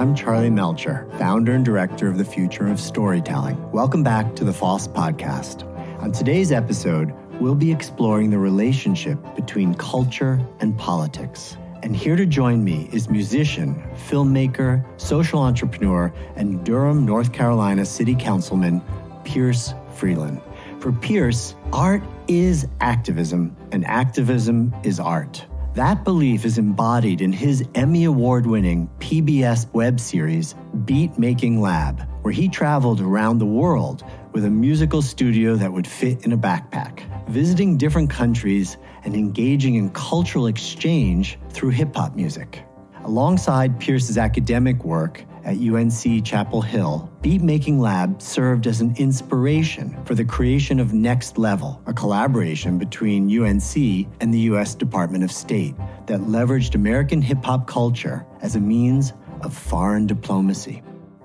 I'm Charlie Melcher, founder and director of the Future of Storytelling. Welcome back to the FoST podcast. On today's episode, we'll be exploring the relationship between culture and politics. And here to join me is musician, filmmaker, social entrepreneur, and Durham, North Carolina City Councilman, Pierce Freelon. For Pierce, art is activism, and activism is art. That belief is embodied in his Emmy Award-winning PBS web series, Beat Making Lab, where he traveled around the world with a musical studio that would fit in a backpack, visiting different countries and engaging in cultural exchange through hip-hop music. Alongside Pierce's academic work at UNC Chapel Hill, Beat Making Lab served as an inspiration for the creation of Next Level, a collaboration between UNC and the U.S. Department of State that leveraged American hip-hop culture as a means of foreign diplomacy.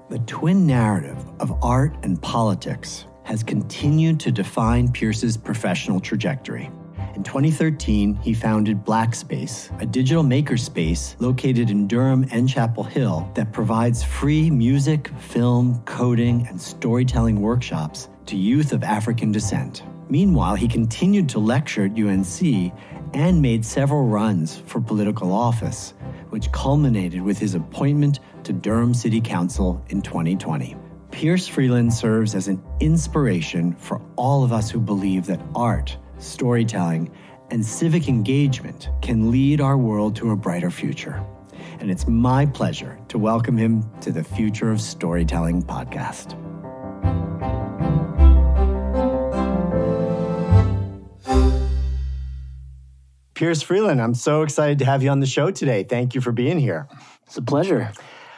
The twin narrative of art and politics has continued to define Pierce's professional trajectory. In 2013, he founded Blackspace, a digital makerspace located in Durham and Chapel Hill that provides free music, film, coding, and storytelling workshops to youth of African descent. Meanwhile, he continued to lecture at UNC and made several runs for political office, which culminated with his appointment to Durham City Council in 2020. Pierce Freelon serves as an inspiration for all of us who believe that art, storytelling, and civic engagement can lead our world to a brighter future. And it's my pleasure to welcome him to the Future of Storytelling podcast. Pierce Freelon, I'm so excited to have you on the show today. Thank you for being here. It's a pleasure.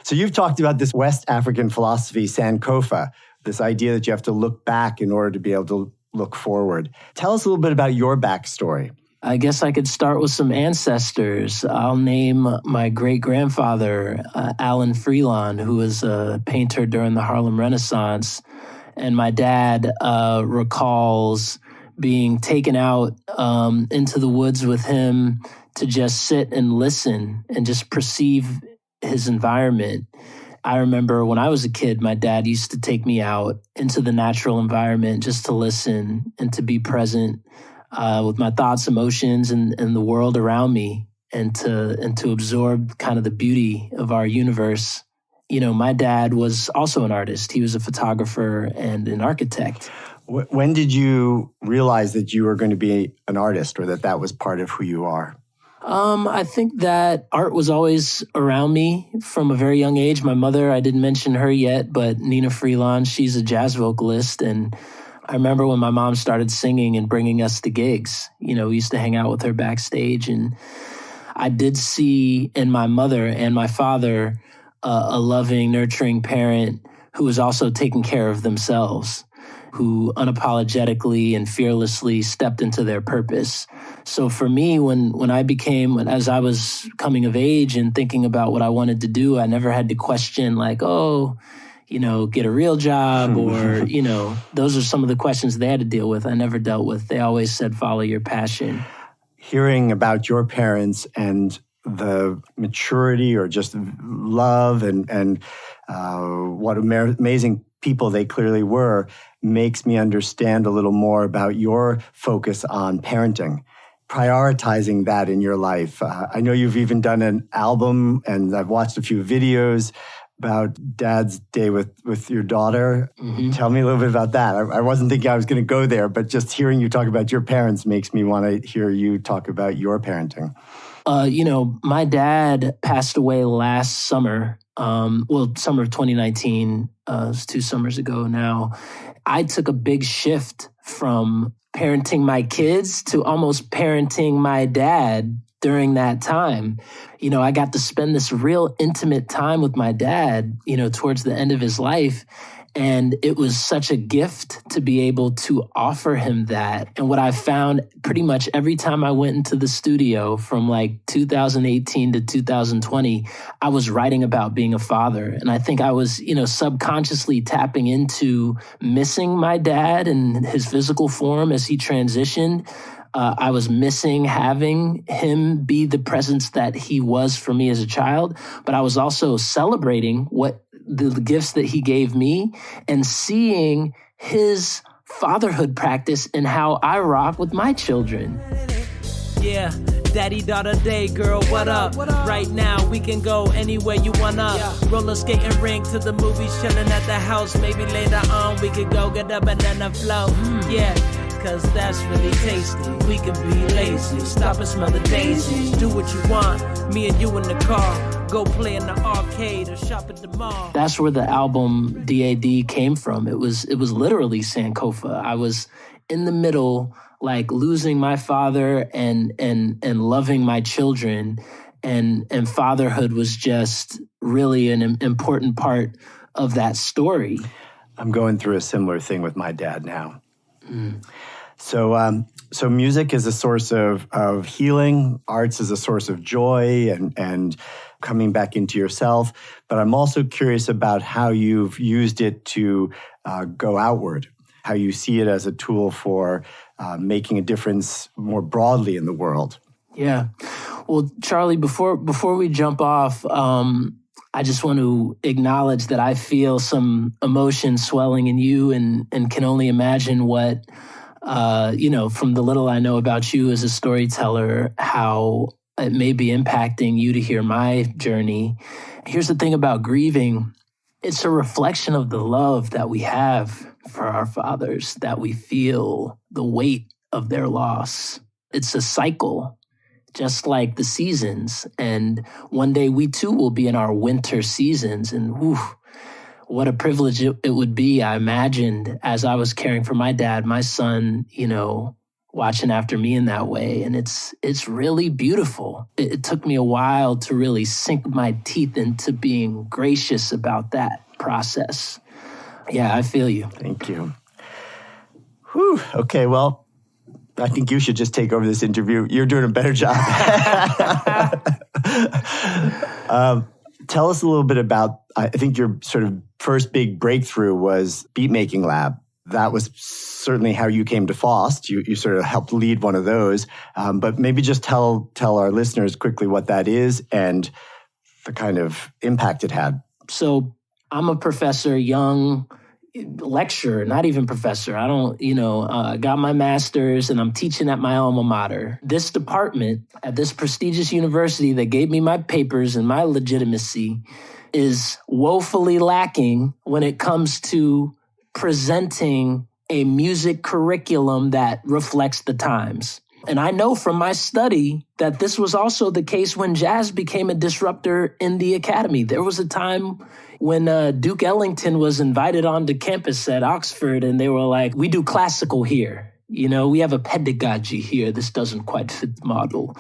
So you've talked about this West African philosophy, Sankofa, this idea that you have to look back in order to be able to look forward. Tell us a little bit about your backstory. I guess I could start with some ancestors. I'll name my great-grandfather, Alan Freelon, who was a painter during the Harlem Renaissance. And my dad recalls being taken out into the woods with him to just sit and listen and just perceive his environment. I remember when I was a kid, my dad used to take me out into the natural environment just to listen and to be present with my thoughts, emotions, and the world around me, and to absorb kind of the beauty of our universe. You know, my dad was also an artist. He was a photographer and an architect. When did you realize that you were going to be an artist, or that was part of who you are? I think that art was always around me from a very young age. My mother, I didn't mention her yet, but Nina Freelon, she's a jazz vocalist. And I remember when my mom started singing and bringing us to gigs, you know, we used to hang out with her backstage. And I did see in my mother and my father a loving, nurturing parent who was also taking care of themselves, who unapologetically and fearlessly stepped into their purpose. So for me, as I was coming of age and thinking about what I wanted to do, I never had to question like, get a real job or, those are some of the questions they had to deal with. I never dealt with. They always said, follow your passion. Hearing about your parents and the maturity or just love and what amazing people they clearly were makes me understand a little more about your focus on parenting, prioritizing that in your life. I know you've even done an album, and I've watched a few videos about Dad's Day with your daughter. Mm-hmm. Tell me a little bit about that. I wasn't thinking I was going to go there, but just hearing you talk about your parents makes me want to hear you talk about your parenting. My dad passed away last summer. Summer of 2019, it was 2 summers ago now. I took a big shift from parenting my kids to almost parenting my dad during that time. I got to spend this real intimate time with my dad, towards the end of his life. And it was such a gift to be able to offer him that. And what I found pretty much every time I went into the studio from like 2018 to 2020, I was writing about being a father. And I think I was, subconsciously tapping into missing my dad and his physical form as he transitioned. I was missing having him be the presence that he was for me as a child, but I was also celebrating what the gifts that he gave me and seeing his fatherhood practice in how I rock with my children. Yeah, daddy, daughter, day, girl, what up? Right now, we can go anywhere you wanna. Roller skating rink to the movies, chilling at the house. Maybe later on, we could go get a banana float. Yeah, cause that's really tasty. We can be lazy, stop and smell the daisies. Do what you want, me and you in the car. Go play in the arcade or shop at the mall. That's where the album DAD came from. It was literally Sankofa. I was in the middle, like losing my father and loving my children, and fatherhood was just really an important part of that story. I'm going through a similar thing with my dad now. So music is a source of healing. Arts is a source of joy and coming back into yourself. But I'm also curious about how you've used it to go outward, how you see it as a tool for making a difference more broadly in the world. Yeah. Well, Charlie, before we jump off, I just want to acknowledge that I feel some emotion swelling in you and can only imagine what, from the little I know about you as a storyteller, how it may be impacting you to hear my journey. Here's the thing about grieving. It's a reflection of the love that we have for our fathers, that we feel the weight of their loss. It's a cycle, just like the seasons. And one day we too will be in our winter seasons. And what a privilege it would be, I imagined, as I was caring for my dad, my son, watching after me in that way. And it's really beautiful. It took me a while to really sink my teeth into being gracious about that process. Yeah, I feel you. Thank you. Whew. Okay, well, I think you should just take over this interview. You're doing a better job. Tell us a little bit about, I think your sort of first big breakthrough was Beatmaking Lab. That was certainly how you came to FoST. You sort of helped lead one of those. But maybe just tell our listeners quickly what that is and the kind of impact it had. So I'm a professor, young lecturer, not even professor. I don't, got my master's and I'm teaching at my alma mater. This department at this prestigious university that gave me my papers and my legitimacy is woefully lacking when it comes to presenting a music curriculum that reflects the times. And I know from my study that this was also the case when jazz became a disruptor in the academy. There was a time when Duke Ellington was invited onto campus at Oxford and they were like, we do classical here. We have a pedagogy here. This doesn't quite fit the model.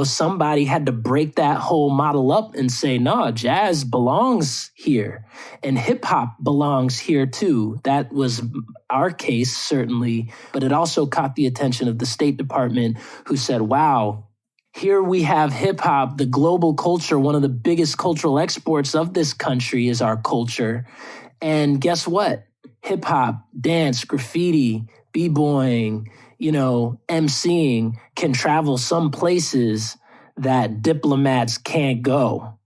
Somebody had to break that whole model up and say, no, jazz belongs here and hip hop belongs here too. That was our case, certainly, but it also caught the attention of the State Department, who said, wow, here we have hip hop, the global culture. One of the biggest cultural exports of this country is our culture. And guess what? Hip hop, dance, graffiti, b-boying, emceeing can travel some places that diplomats can't go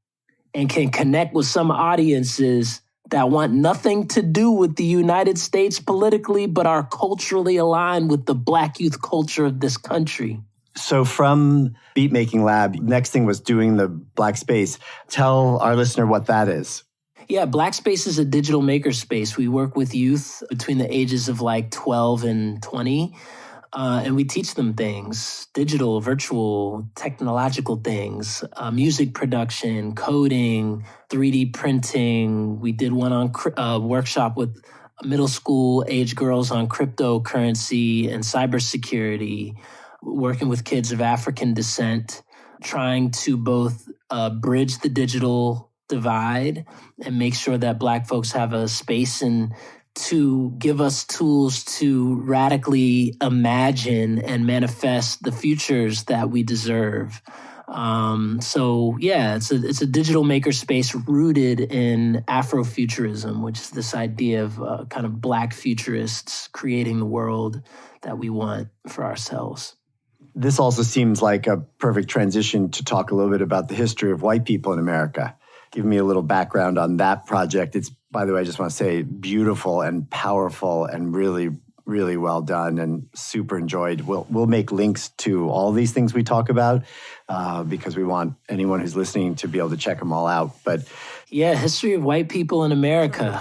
and can connect with some audiences that want nothing to do with the United States politically, but are culturally aligned with the Black youth culture of this country. So from Beatmaking Lab, next thing was doing the Black Space. Tell our listener what that is. Yeah, Black Space is a digital makerspace. We work with youth between the ages of like 12 and 20, and we teach them things, digital, virtual, technological things, music production, coding, 3D printing. We did one on workshop with middle school age girls on cryptocurrency and cybersecurity, working with kids of African descent, trying to both bridge the digital divide and make sure that Black folks have a space and to give us tools to radically imagine and manifest the futures that we deserve. So yeah, it's a digital makerspace rooted in Afrofuturism, which is this idea of kind of Black futurists creating the world that we want for ourselves. This also seems like a perfect transition to talk a little bit about the history of white people in America. Give me a little background on that project. It's, by the way, I just want to say, beautiful and powerful and really, really well done and super enjoyed. We'll make links to all these things we talk about because we want anyone who's listening to be able to check them all out. But yeah, history of white people in America.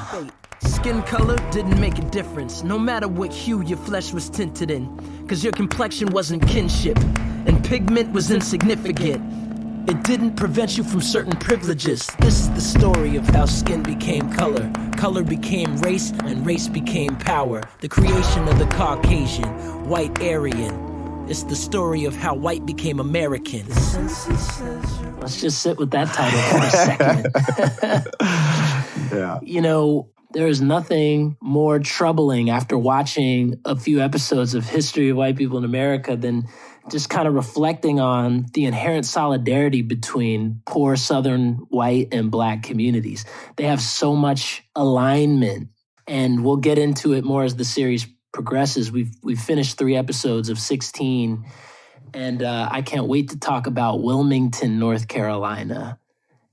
Skin color didn't make a difference, no matter what hue your flesh was tinted in, because your complexion wasn't kinship, and pigment was insignificant. It didn't prevent you from certain privileges. This is the story of how skin became color, color became race, and race became power. The creation of the Caucasian, white Aryan. It's the story of how white became American. Let's just sit with that title for a second. yeah. You know, there is nothing more troubling after watching a few episodes of History of White People in America than just kind of reflecting on the inherent solidarity between poor Southern white and Black communities. They have so much alignment, and we'll get into it more as the series progresses. We've finished 3 episodes of 16, and I can't wait to talk about Wilmington, North Carolina,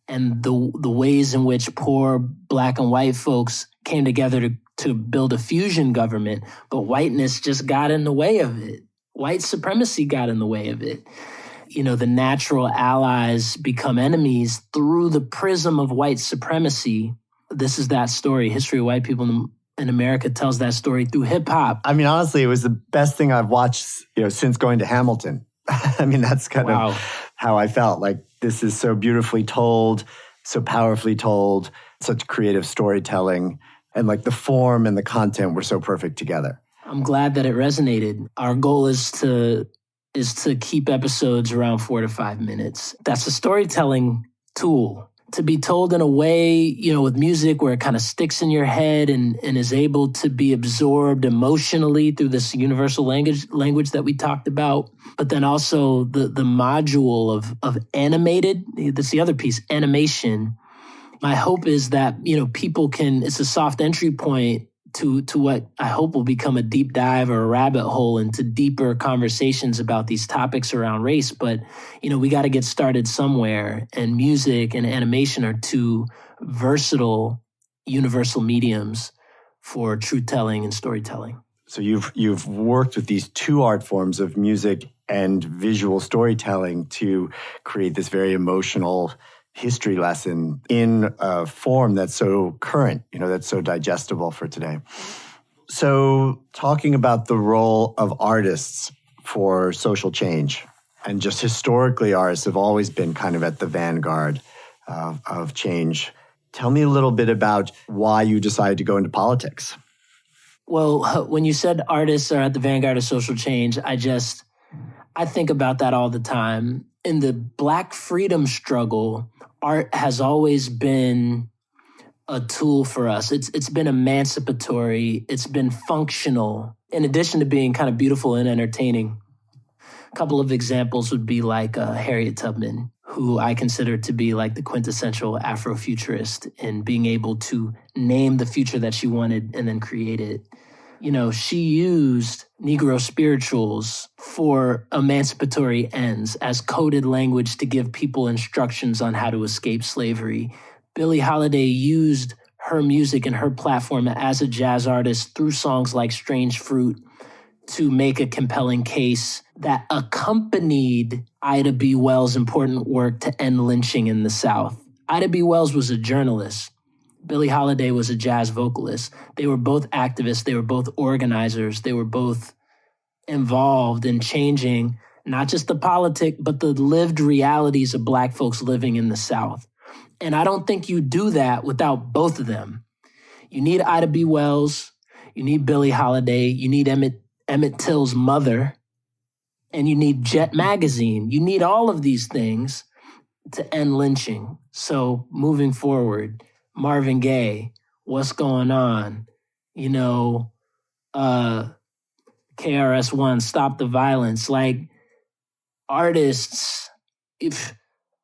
and the ways in which poor Black and white folks came together to build a fusion government, but whiteness just got in the way of it. White supremacy got in the way of it. You know, the natural allies become enemies through the prism of white supremacy. This is that story. History of White People in America tells that story through hip hop. I mean, honestly, it was the best thing I've watched, since going to Hamilton. I mean, that's kind of how I felt. Like, this is so beautifully told, so powerfully told, such creative storytelling, and like the form and the content were so perfect together. I'm glad that it resonated. Our goal is to keep episodes around 4 to 5 minutes. That's a storytelling tool to be told in a way, with music where it kind of sticks in your head and is able to be absorbed emotionally through this universal language that we talked about. But then also the module of animated, that's the other piece, animation. My hope is that, people it's a soft entry point to what I hope will become a deep dive or a rabbit hole into deeper conversations about these topics around race. But, we got to get started somewhere. And music and animation are 2 versatile, universal mediums for truth telling and storytelling. So you've worked with these 2 art forms of music and visual storytelling to create this very emotional history lesson in a form that's so current, that's so digestible for today. So talking about the role of artists for social change, and just historically, artists have always been kind of at the vanguard of change. Tell me a little bit about why you decided to go into politics. Well, when you said artists are at the vanguard of social change, I think about that all the time. In the Black freedom struggle, art has always been a tool for us. It's been emancipatory. It's been functional, in addition to being kind of beautiful and entertaining. A couple of examples would be like Harriet Tubman, who I consider to be like the quintessential Afrofuturist in being able to name the future that she wanted and then create it. She used Negro spirituals for emancipatory ends as coded language to give people instructions on how to escape slavery. Billie Holiday used her music and her platform as a jazz artist through songs like Strange Fruit to make a compelling case that accompanied Ida B. Wells' important work to end lynching in the South. Ida B. Wells was a journalist. Billie Holiday was a jazz vocalist. They were both activists. They were both organizers. They were both involved in changing not just the politic, but the lived realities of Black folks living in the South. And I don't think you do that without both of them. You need Ida B. Wells. You need Billie Holiday. You need Emmett Till's mother. And you need Jet Magazine. You need all of these things to end lynching. So moving forward, Marvin Gaye, what's going on? KRS-One, Stop the Violence. Like, artists, if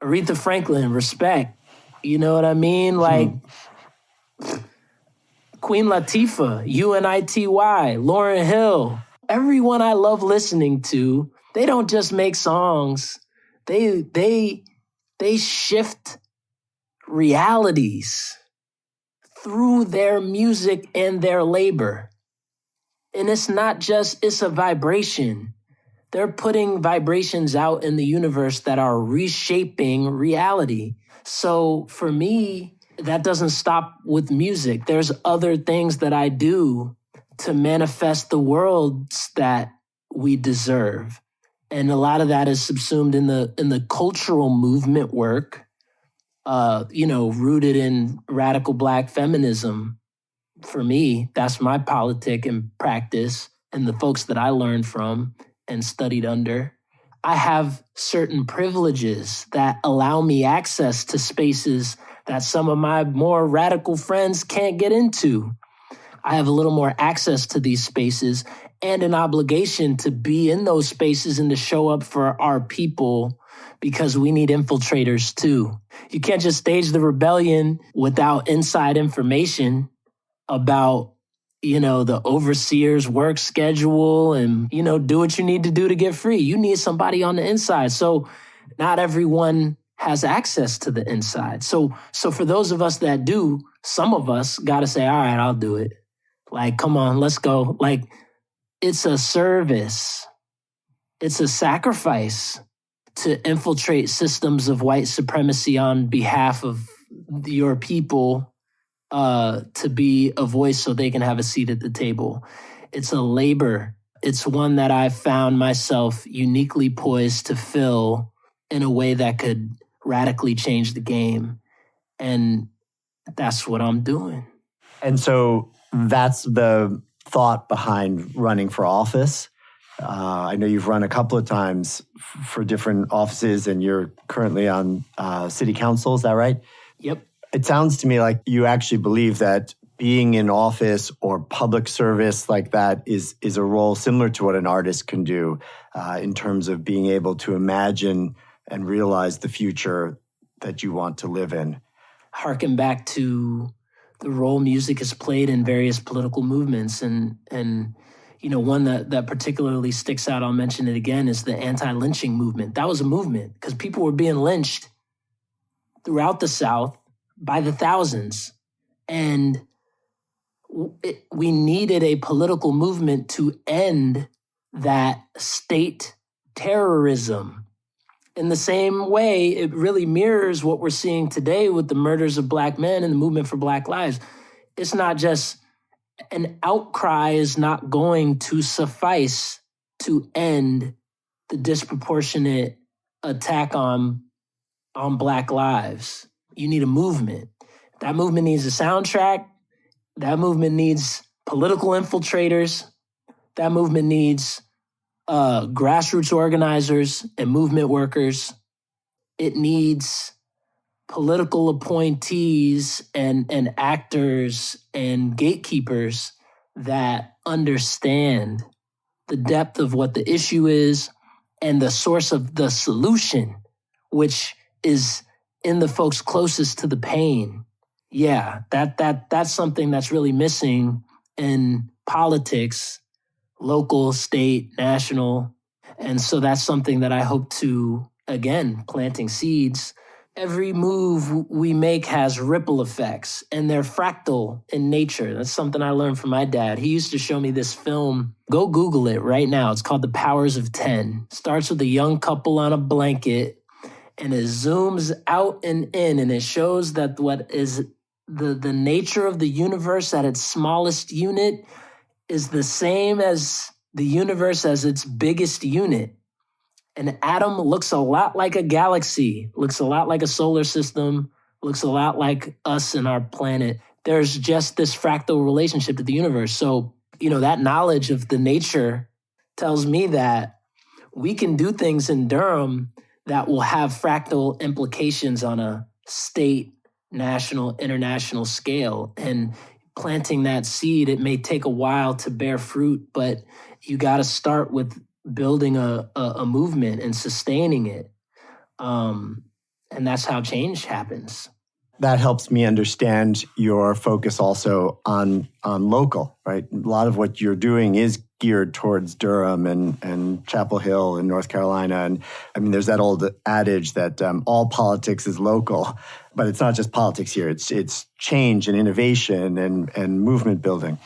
Aretha Franklin, respect. You know what I mean? Like, Queen Latifah, UNITY, Lauryn Hill. Everyone I love listening to They don't just make songs. They shift realities through their music and their labor. And it's not just, it's a vibration. They're putting vibrations out in the universe that are reshaping reality. So for me, that doesn't stop with music. There's other things that I do to manifest the worlds that we deserve. And a lot of that is subsumed in the cultural movement work, rooted in radical Black feminism. For me, that's my politic and practice and the folks that I learned from and studied under. I have certain privileges that allow me access to spaces that some of my more radical friends can't get into. I have a little more access to these spaces and an obligation to be in those spaces and to show up for our people, because we need infiltrators too. You can't just stage the rebellion without inside information about, the overseer's work schedule and, do what you need to do to get free. You need somebody on the inside. So not everyone has access to the inside. So for those of us that do, some of us got to say, all right, I'll do it. Like, come on, let's go. Like, it's a service. It's a sacrifice to infiltrate systems of white supremacy on behalf of your people, to be a voice so they can have a seat at the table. It's a labor. It's one that I found myself uniquely poised to fill in a way that could radically change the game. And that's what I'm doing. And so that's the thought behind running for office. I know you've run a couple of times for different offices, and you're currently on city council. Is that right? Yep. It sounds to me like you actually believe that being in office or public service like that is a role similar to what an artist can do in terms of being able to imagine and realize the future that you want to live in. Harken back to the role music has played in various political movements. And one that particularly sticks out, I'll mention it again, is the anti-lynching movement. That was a movement because people were being lynched throughout the South by the thousands. And we needed a political movement to end that state terrorism. In the same way, it really mirrors what we're seeing today with the murders of Black men and the movement for Black lives. It's not just an outcry is not going to suffice to end the disproportionate attack on Black lives. You need a movement. That movement needs a soundtrack. That movement needs political infiltrators. That movement needs grassroots organizers and movement workers. It needs political appointees and actors and gatekeepers that understand the depth of what the issue is and the source of the solution, which is in the folks closest to the pain. Yeah, that's something that's really missing in politics, local, state, national. And so that's something that I hope to, again, planting seeds. Every move we make has ripple effects, and they're fractal in nature. That's something I learned from my dad. He used to show me this film. Go Google it right now. It's called The Powers of 10. Starts with a young couple on a blanket, and it zooms out and in, and it shows that what is the nature of the universe at its smallest unit is the same as the universe as its biggest unit. An atom looks a lot like a galaxy, looks a lot like a solar system, looks a lot like us and our planet. There's just this fractal relationship to the universe. So, that knowledge of the nature tells me that we can do things in Durham that will have fractal implications on a state, national, international scale. And planting that seed, it may take a while to bear fruit, but you got to start with building a movement and sustaining it. And that's how change happens. That helps me understand your focus also on local, right? A lot of what you're doing is geared towards Durham and Chapel Hill in North Carolina. And I mean, there's that old adage that all politics is local, but it's not just politics here. It's change and innovation and movement building.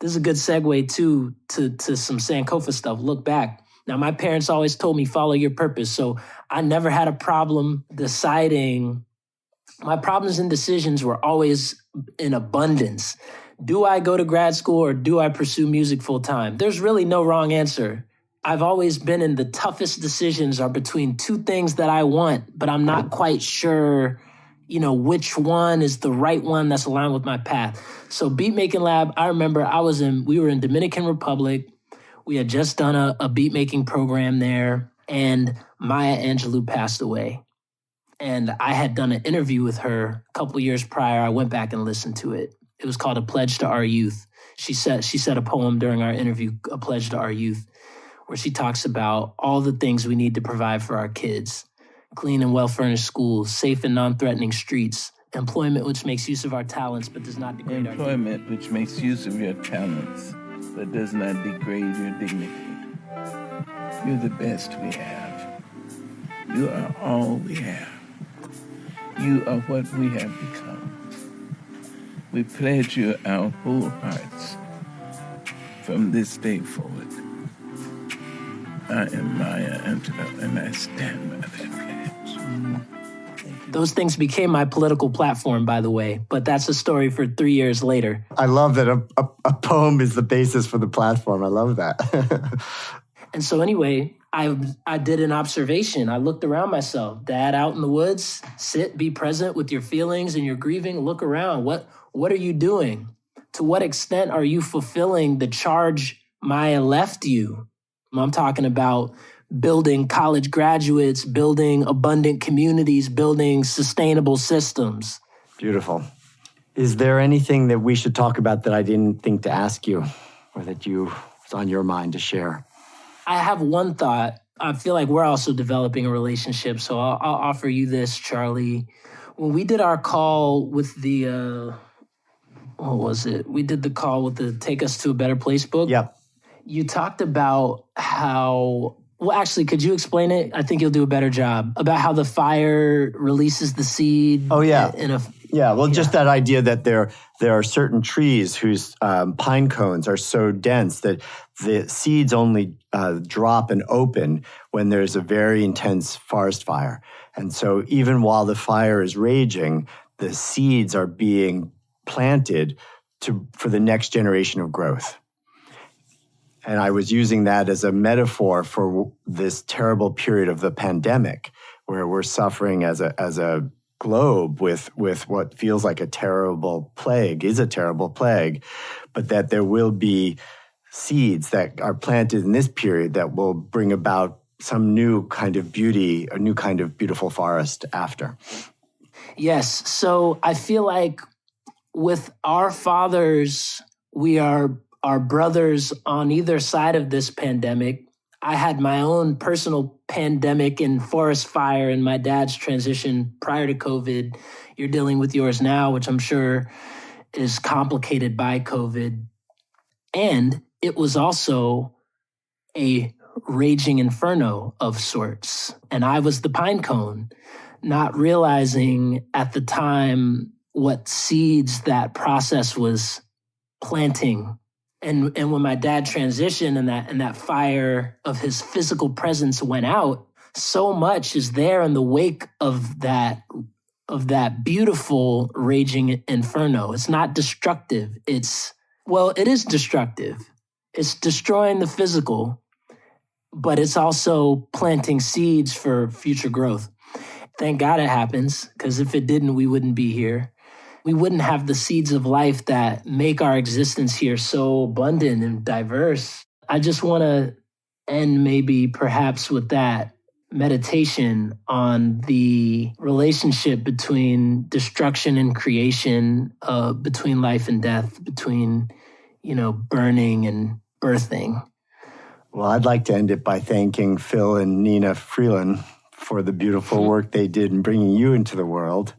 This is a good segue too to some Sankofa stuff. Look back. Now, my parents always told me, follow your purpose. So I never had a problem deciding. My problems and decisions were always in abundance. Do I go to grad school or do I pursue music full time? There's really no wrong answer. I've always been in the toughest decisions are between two things that I want, but I'm not quite sure, which one is the right one that's aligned with my path. So Beat Making Lab, I remember we were in Dominican Republic. We had just done a beat making program there, and Maya Angelou passed away. And I had done an interview with her a couple years prior. I went back and listened to it. It was called A Pledge to Our Youth. She said a poem during our interview, A Pledge to Our Youth, where she talks about all the things we need to provide for our kids. Clean and well-furnished schools, safe and non-threatening streets, employment which makes use of our talents but does not degrade our dignity. Employment which makes use of your talents but does not degrade your dignity. You're the best we have. You are all we have. You are what we have become. We pledge you our whole hearts from this day forward. I am Maya Angelou, and I stand by that pledge. Those things became my political platform, by the way, but that's a story for 3 years later. I love that a poem is the basis for the platform. I love that. And so anyway, I did an observation. I looked around myself. Dad out in the woods, sit, be present with your feelings and your grieving. Look around. What are you doing? To what extent are you fulfilling the charge Maya left you? I'm talking about building college graduates, building abundant communities, building sustainable systems. Beautiful. Is there anything that we should talk about that I didn't think to ask you or that was on your mind to share? I have one thought. I feel like we're also developing a relationship, so I'll offer you this, Charlie. When we did our call with the, what was it? We did the call with the Take Us to a Better Place book. Yep. You talked about how, well, actually, could you explain it? I think you'll do a better job. About how the fire releases the seed. Oh, yeah. Just that idea that there are certain trees whose pine cones are so dense that the seeds only drop and open when there's a very intense forest fire. And so even while the fire is raging, the seeds are being planted for the next generation of growth. And I was using that as a metaphor for this terrible period of the pandemic, where we're suffering as a globe with what feels like a terrible plague, but that there will be seeds that are planted in this period that will bring about some new kind of beauty, a new kind of beautiful forest after. Yes. So I feel like with our fathers, we are our brothers on either side of this pandemic. I had my own personal pandemic and forest fire and my dad's transition prior to COVID. You're dealing with yours now, which I'm sure is complicated by COVID. And it was also a raging inferno of sorts. And I was the pine cone, not realizing at the time what seeds that process was planting. And when my dad transitioned and that fire of his physical presence went out, so much is there in the wake of that beautiful raging inferno. It's not destructive. It is destructive. It's destroying the physical, but it's also planting seeds for future growth. Thank God it happens, because if it didn't, we wouldn't be here. We wouldn't have the seeds of life that make our existence here so abundant and diverse. I just want to end maybe perhaps with that meditation on the relationship between destruction and creation, between life and death, between, burning and birthing. Well, I'd like to end it by thanking Phil and Nina Freelon for the beautiful work they did in bringing you into the world.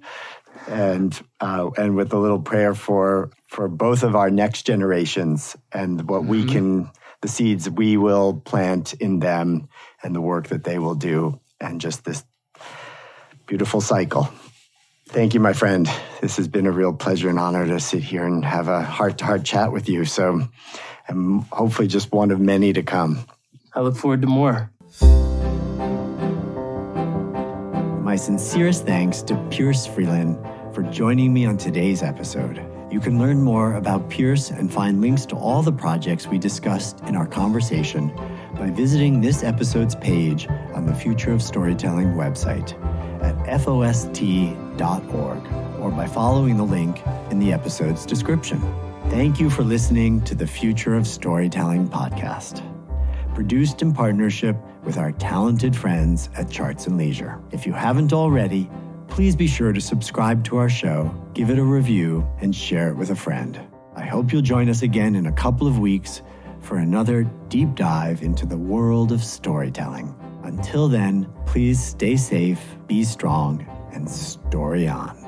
And with a little prayer for both of our next generations and what we can, the seeds we will plant in them and the work that they will do, and just this beautiful cycle. Thank you, my friend. This has been a real pleasure and honor to sit here and have a heart-to-heart chat with you. So I'm hopefully just one of many to come. I look forward to more. My sincerest thanks to Pierce Freelon for joining me on today's episode. You can learn more about Pierce and find links to all the projects we discussed in our conversation by visiting this episode's page on the Future of Storytelling website at FoST.org or by following the link in the episode's description. Thank you for listening to the Future of Storytelling podcast, produced in partnership with our talented friends at Charts and Leisure. If you haven't already, please be sure to subscribe to our show, give it a review, and share it with a friend. I hope you'll join us again in a couple of weeks for another deep dive into the world of storytelling. Until then, please stay safe, be strong, and story on.